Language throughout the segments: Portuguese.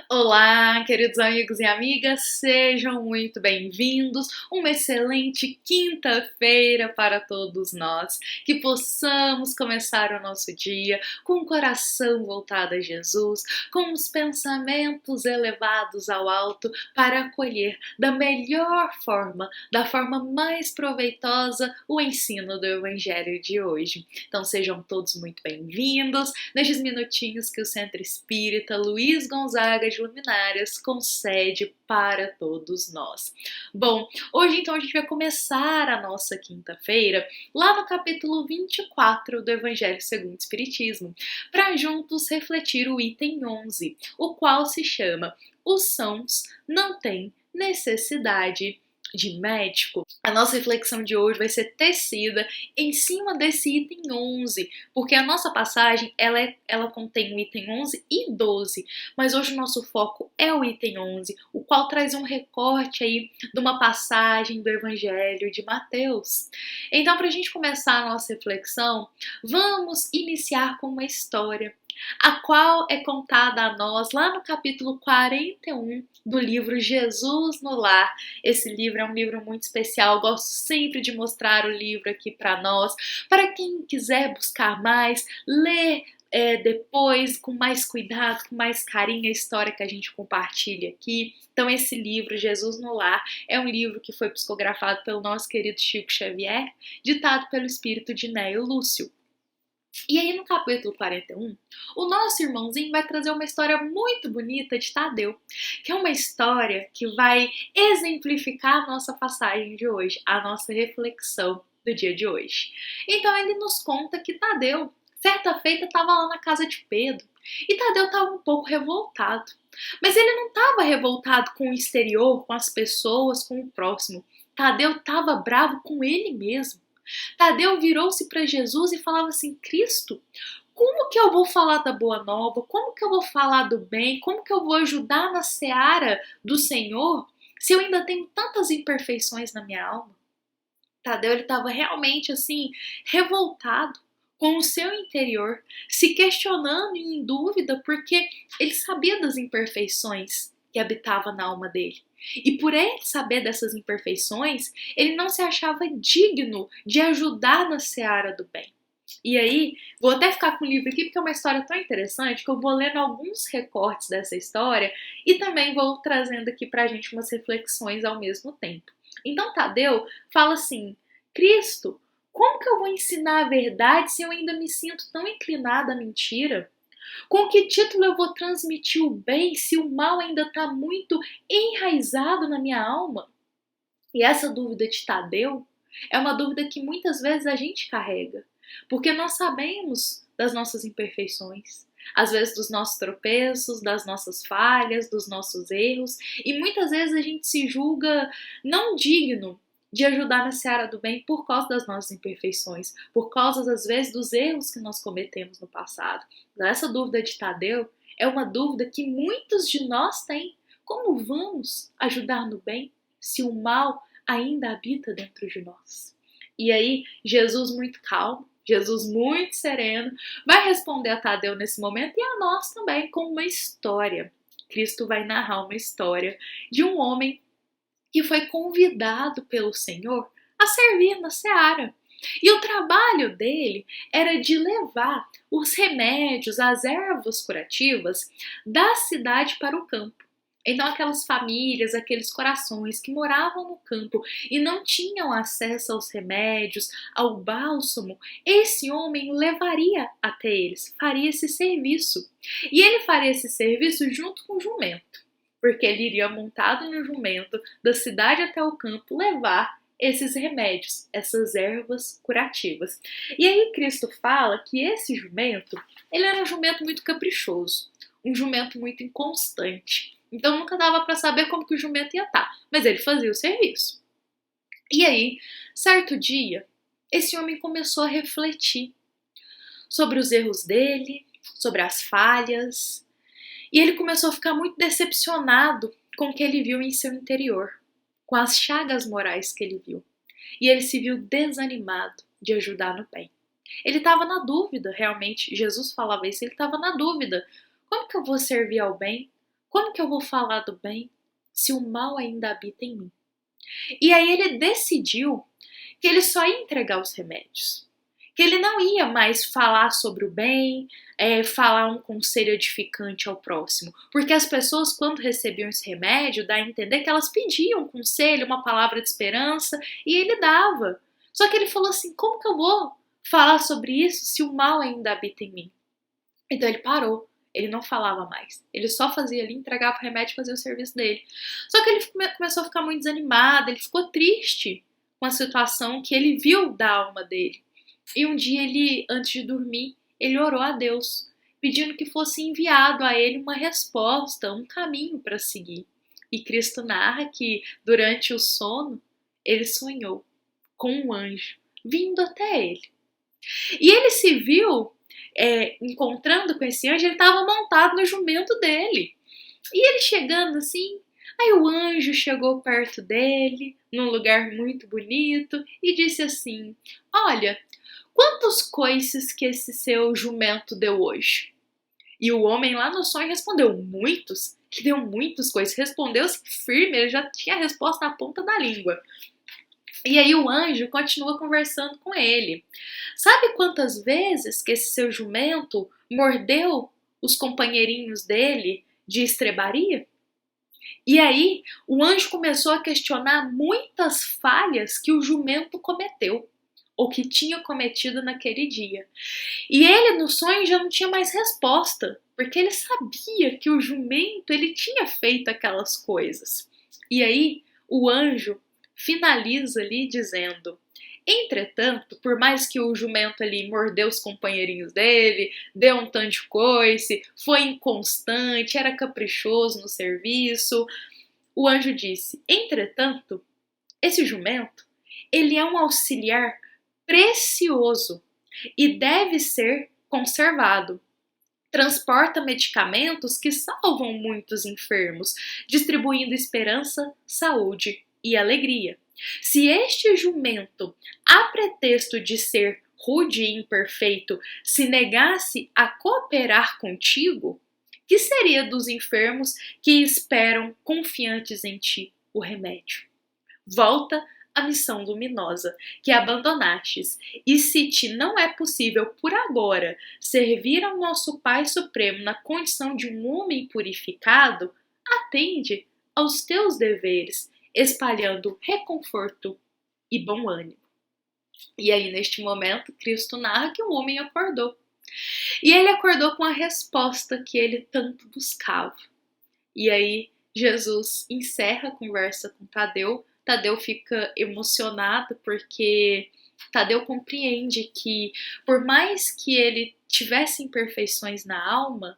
Olá, queridos amigos e amigas, sejam muito bem-vindos. Uma excelente quinta-feira para todos nós. Que possamos começar o nosso dia com o coração voltado a Jesus, com os pensamentos elevados ao alto para acolher da melhor forma, da forma mais proveitosa, o ensino do Evangelho de hoje. Então sejam todos muito bem-vindos nestes minutinhos que o Centro Espírita Luiz Gonzaga de Luminárias concede para todos nós. Bom, hoje então a gente vai começar a nossa quinta-feira lá no capítulo 24 do Evangelho segundo o Espiritismo, para juntos refletir o item 11, o qual se chama Os sãos não têm necessidade de médico. A nossa reflexão de hoje vai ser tecida em cima desse item 11, porque a nossa passagem ela contém o item 11 e 12, mas hoje o nosso foco é o item 11, o qual traz um recorte aí de uma passagem do Evangelho de Mateus. Então, para a gente começar a nossa reflexão, vamos iniciar com uma história, a qual é contada a nós lá no capítulo 41 do livro Jesus no Lar. Esse livro é um livro muito especial, eu gosto sempre de mostrar o livro aqui para nós, para quem quiser buscar mais, ler depois com mais cuidado, com mais carinho a história que a gente compartilha aqui. Então esse livro, Jesus no Lar, é um livro que foi psicografado pelo nosso querido Chico Xavier, ditado pelo espírito de Néio Lúcio. E aí no capítulo 41, o nosso irmãozinho vai trazer uma história muito bonita de Tadeu, que é uma história que vai exemplificar a nossa passagem de hoje, a nossa reflexão do dia de hoje. Então ele nos conta que Tadeu, certa feita, estava lá na casa de Pedro, e Tadeu estava um pouco revoltado. Mas ele não estava revoltado com o exterior, com as pessoas, com o próximo. Tadeu estava bravo com ele mesmo. Tadeu virou-se para Jesus e falava assim: Cristo, como que eu vou falar da boa nova? Como que eu vou falar do bem? Como que eu vou ajudar na seara do Senhor se eu ainda tenho tantas imperfeições na minha alma? Tadeu estava realmente assim, revoltado com o seu interior, se questionando e em dúvida porque ele sabia das imperfeições que habitavam na alma dele. E por ele saber dessas imperfeições, ele não se achava digno de ajudar na seara do bem. E aí, vou até ficar com o livro aqui porque é uma história tão interessante que eu vou lendo alguns recortes dessa história e também vou trazendo aqui pra gente umas reflexões ao mesmo tempo. Então Tadeu fala assim: Cristo, como que eu vou ensinar a verdade se eu ainda me sinto tão inclinada à mentira? Com que título eu vou transmitir o bem se o mal ainda está muito enraizado na minha alma? E essa dúvida de Tadeu é uma dúvida que muitas vezes a gente carrega, porque nós sabemos das nossas imperfeições, às vezes dos nossos tropeços, das nossas falhas, dos nossos erros, e muitas vezes a gente se julga não digno de ajudar na seara do bem por causa das nossas imperfeições, por causa, às vezes, dos erros que nós cometemos no passado. Então, essa dúvida de Tadeu é uma dúvida que muitos de nós têm. Como vamos ajudar no bem se o mal ainda habita dentro de nós? E aí, Jesus muito calmo, Jesus muito sereno, vai responder a Tadeu nesse momento e a nós também com uma história. Cristo vai narrar uma história de um homem que foi convidado pelo Senhor a servir na seara. E o trabalho dele era de levar os remédios, as ervas curativas da cidade para o campo. Então aquelas famílias, aqueles corações que moravam no campo e não tinham acesso aos remédios, ao bálsamo, esse homem levaria até eles, faria esse serviço. E ele faria esse serviço junto com o jumento, porque ele iria montado no jumento da cidade até o campo levar esses remédios, essas ervas curativas. E aí Cristo fala que esse jumento, ele era um jumento muito caprichoso, um jumento muito inconstante. Então nunca dava para saber como que o jumento ia estar, mas ele fazia o serviço. E aí, certo dia, esse homem começou a refletir sobre os erros dele, sobre as falhas, e ele começou a ficar muito decepcionado com o que ele viu em seu interior, com as chagas morais que ele viu. E ele se viu desanimado de ajudar no bem. Ele estava na dúvida, realmente. Jesus falava isso, ele estava na dúvida. Como que eu vou servir ao bem? Como que eu vou falar do bem se o mal ainda habita em mim? E aí ele decidiu que ele só ia entregar os remédios, que ele não ia mais falar sobre o bem, falar um conselho edificante ao próximo, porque as pessoas, quando recebiam esse remédio, dá a entender que elas pediam um conselho, uma palavra de esperança, e ele dava. Só que ele falou assim, como que eu vou falar sobre isso se o mal ainda habita em mim? Então ele parou. Ele não falava mais. Ele só fazia ali, entregava o remédio e fazia o serviço dele. Só que ele começou a ficar muito desanimado, ele ficou triste com a situação que ele viu da alma dele. E um dia ele, antes de dormir, ele orou a Deus, pedindo que fosse enviado a ele uma resposta, um caminho para seguir. E Cristo narra que, durante o sono, ele sonhou com um anjo vindo até ele. E ele se viu encontrando com esse anjo, ele estava montado no jumento dele. E ele chegando assim, aí o anjo chegou perto dele, num lugar muito bonito, e disse assim, olha, quantos coices que esse seu jumento deu hoje? E o homem lá no sonho respondeu, muitos? Que deu muitos coices. Respondeu-se firme, ele já tinha a resposta na ponta da língua. E aí o anjo continua conversando com ele. Sabe quantas vezes que esse seu jumento mordeu os companheirinhos dele de estrebaria? E aí o anjo começou a questionar muitas falhas que o jumento cometeu, ou que tinha cometido naquele dia. E ele no sonho já não tinha mais resposta, porque ele sabia que o jumento ele tinha feito aquelas coisas. E aí o anjo finaliza ali dizendo, entretanto, por mais que o jumento ali mordeu os companheirinhos dele, deu um tanto de coice, foi inconstante, era caprichoso no serviço, o anjo disse, entretanto, esse jumento, ele é um auxiliar precioso e deve ser conservado. Transporta medicamentos que salvam muitos enfermos, distribuindo esperança, saúde e alegria. Se este jumento, a pretexto de ser rude e imperfeito, se negasse a cooperar contigo, que seria dos enfermos que esperam confiantes em ti o remédio? Volta à missão luminosa que abandonastes, e se te não é possível por agora servir ao nosso Pai Supremo na condição de um homem purificado, atende aos teus deveres, espalhando reconforto e bom ânimo. E aí, neste momento, Cristo narra que o homem acordou. E ele acordou com a resposta que ele tanto buscava. E aí, Jesus encerra a conversa com Tadeu. Tadeu fica emocionado porque Tadeu compreende que, por mais que ele tivesse imperfeições na alma,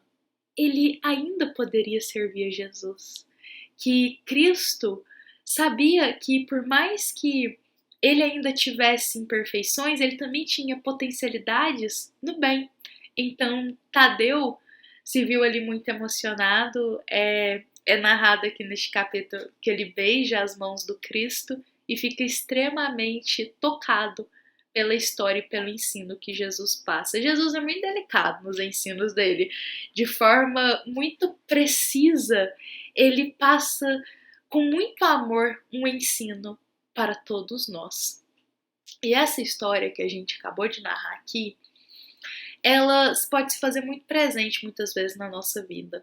ele ainda poderia servir a Jesus. Que Cristo sabia que, por mais que ele ainda tivesse imperfeições, ele também tinha potencialidades no bem. Então, Tadeu se viu ali muito emocionado. É narrado aqui neste capítulo que ele beija as mãos do Cristo e fica extremamente tocado pela história e pelo ensino que Jesus passa. Jesus é muito delicado nos ensinos dele. De forma muito precisa, ele passa com muito amor um ensino para todos nós. E essa história que a gente acabou de narrar aqui, ela pode se fazer muito presente muitas vezes na nossa vida.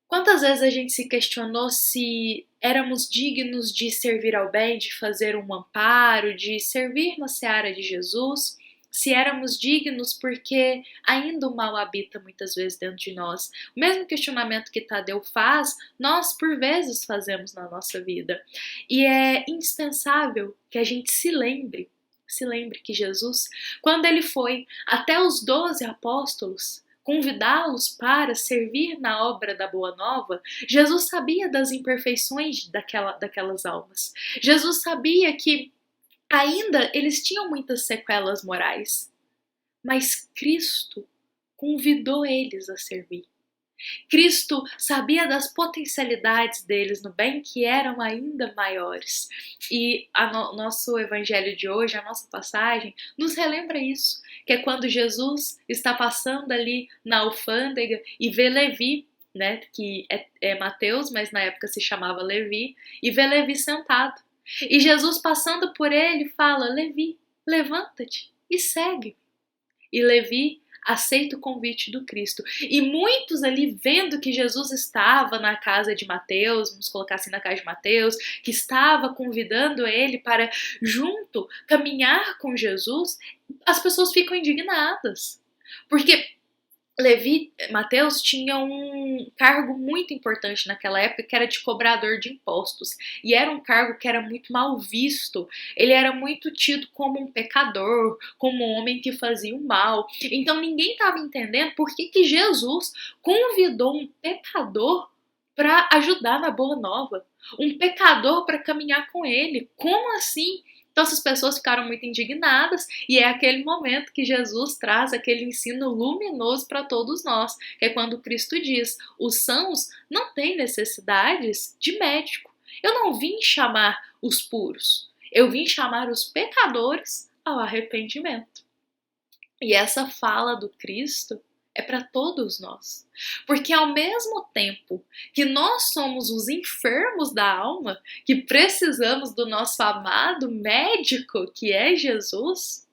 Quantas vezes a gente se questionou se éramos dignos de servir ao bem, de fazer um amparo, de servir na seara de Jesus, se éramos dignos porque ainda o mal habita muitas vezes dentro de nós. O mesmo questionamento que Tadeu faz, nós por vezes fazemos na nossa vida. E é indispensável que a gente se lembre que Jesus, quando ele foi até os 12 apóstolos, convidá-los para servir na obra da Boa Nova, Jesus sabia das imperfeições daquelas almas. Jesus sabia que ainda eles tinham muitas sequelas morais, mas Cristo convidou eles a servir. Cristo sabia das potencialidades deles no bem que eram ainda maiores. E nosso evangelho de hoje, a nossa passagem, nos relembra isso, que é quando Jesus está passando ali na alfândega e vê Levi né, que é Mateus, mas na época se chamava Levi, e vê Levi sentado. E Jesus passando por ele fala: Levi, levanta-te e segue. E Levi aceita o convite do Cristo. E muitos ali vendo que Jesus estava na casa de Mateus, vamos colocar assim, na casa de Mateus, que estava convidando ele para junto caminhar com Jesus, as pessoas ficam indignadas. Porque Mateus tinha um cargo muito importante naquela época, que era de cobrador de impostos. E era um cargo que era muito mal visto. Ele era muito tido como um pecador, como um homem que fazia o mal. Então ninguém estava entendendo por que Jesus convidou um pecador para ajudar na Boa Nova. Um pecador para caminhar com ele. Como assim? Então essas pessoas ficaram muito indignadas e é aquele momento que Jesus traz aquele ensino luminoso para todos nós, que é quando Cristo diz: os sãos não têm necessidades de médico. Eu não vim chamar os puros, eu vim chamar os pecadores ao arrependimento. E essa fala do Cristo é para todos nós. Porque ao mesmo tempo que nós somos os enfermos da alma, que precisamos do nosso amado médico, que é Jesus,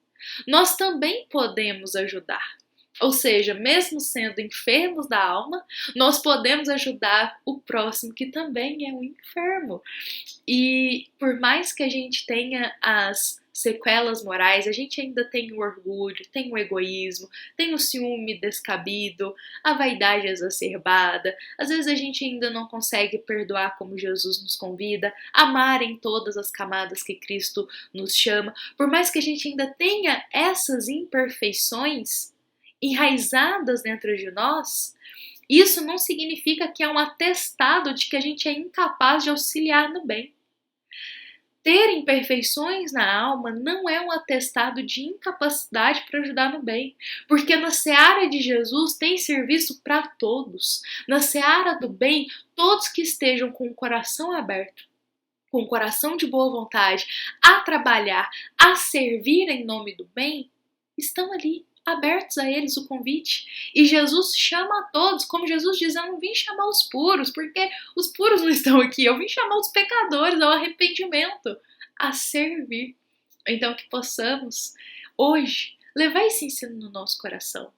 nós também podemos ajudar. Ou seja, mesmo sendo enfermos da alma, nós podemos ajudar o próximo, que também é um enfermo. E por mais que a gente tenha as sequelas morais, a gente ainda tem o orgulho, tem o egoísmo, tem o ciúme descabido, a vaidade exacerbada. Às vezes a gente ainda não consegue perdoar como Jesus nos convida, amar em todas as camadas que Cristo nos chama. Por mais que a gente ainda tenha essas imperfeições enraizadas dentro de nós, isso não significa que é um atestado de que a gente é incapaz de auxiliar no bem. Ter imperfeições na alma não é um atestado de incapacidade para ajudar no bem, porque na seara de Jesus tem serviço para todos. Na seara do bem, todos que estejam com o coração aberto, com o coração de boa vontade, a trabalhar, a servir em nome do bem, estão ali, abertos a eles o convite. E Jesus chama a todos, como Jesus diz: eu não vim chamar os puros, porque os puros não estão aqui, eu vim chamar os pecadores ao arrependimento, a servir. Então que possamos hoje levar esse ensino no nosso coração.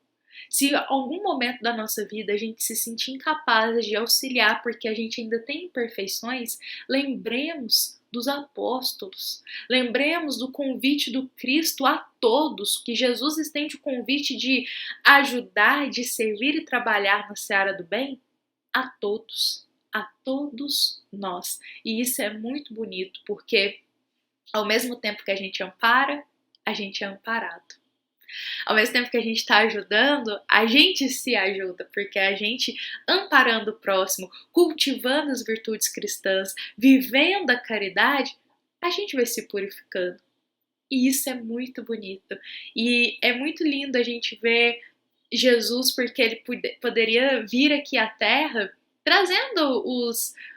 Se em algum momento da nossa vida a gente se sentir incapaz de auxiliar porque a gente ainda tem imperfeições, lembremos dos apóstolos, lembremos do convite do Cristo a todos, que Jesus estende o convite de ajudar, de servir e trabalhar na seara do bem a todos nós. E isso é muito bonito, porque ao mesmo tempo que a gente ampara, a gente é amparado. Ao mesmo tempo que a gente está ajudando, a gente se ajuda, porque a gente amparando o próximo, cultivando as virtudes cristãs, vivendo a caridade, a gente vai se purificando. E isso é muito bonito. E é muito lindo a gente ver Jesus, porque ele poderia vir aqui à Terra trazendo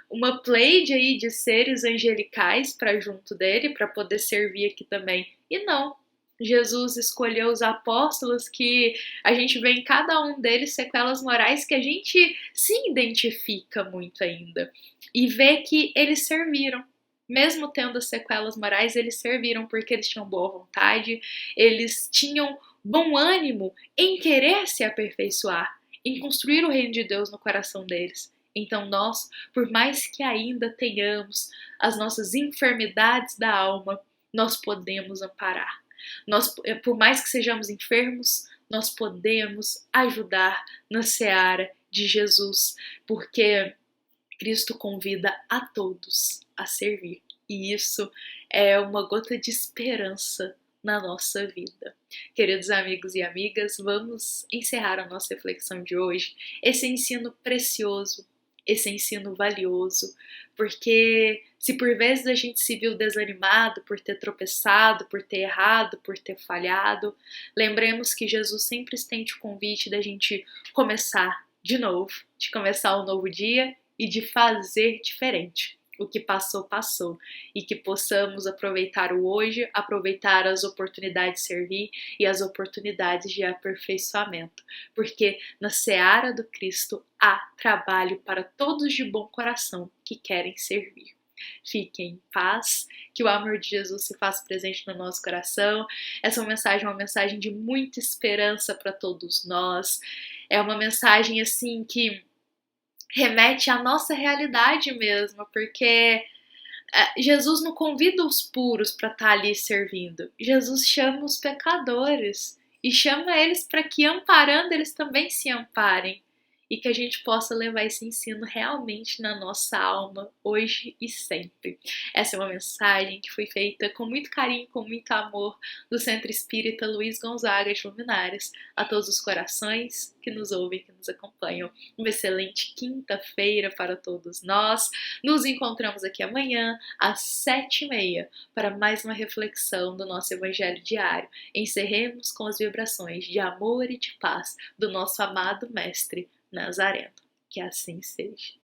uma pleide aí de seres angelicais para junto dele, para poder servir aqui também. E não. Jesus escolheu os apóstolos, que a gente vê em cada um deles sequelas morais que a gente se identifica muito ainda. E vê que eles serviram. Mesmo tendo as sequelas morais, eles serviram porque eles tinham boa vontade, eles tinham bom ânimo em querer se aperfeiçoar, em construir o reino de Deus no coração deles. Então nós, por mais que ainda tenhamos as nossas enfermidades da alma, nós podemos amparar. Nós, por mais que sejamos enfermos, nós podemos ajudar na seara de Jesus, porque Cristo convida a todos a servir. E isso é uma gota de esperança na nossa vida. Queridos amigos e amigas, vamos encerrar a nossa reflexão de hoje. Esse ensino precioso, esse ensino valioso, porque se por vezes a gente se viu desanimado por ter tropeçado, por ter errado, por ter falhado, lembremos que Jesus sempre estende o convite da gente começar de novo, de começar um novo dia e de fazer diferente. O que passou, passou. E que possamos aproveitar o hoje, aproveitar as oportunidades de servir e as oportunidades de aperfeiçoamento. Porque na seara do Cristo há trabalho para todos de bom coração que querem servir. Fiquem em paz, que o amor de Jesus se faça presente no nosso coração. Essa mensagem é uma mensagem de muita esperança para todos nós. É uma mensagem assim que remete à nossa realidade mesmo, porque Jesus não convida os puros para estar ali servindo. Jesus chama os pecadores e chama eles para que, amparando, eles também se amparem. E que a gente possa levar esse ensino realmente na nossa alma, hoje e sempre. Essa é uma mensagem que foi feita com muito carinho, com muito amor, do Centro Espírita Luiz Gonzaga de Luminares, a todos os corações que nos ouvem, que nos acompanham. Uma excelente quinta-feira para todos nós. Nos encontramos aqui amanhã, às 7h30, para mais uma reflexão do nosso Evangelho diário. Encerremos com as vibrações de amor e de paz do nosso amado Mestre Nazareno. Que assim seja.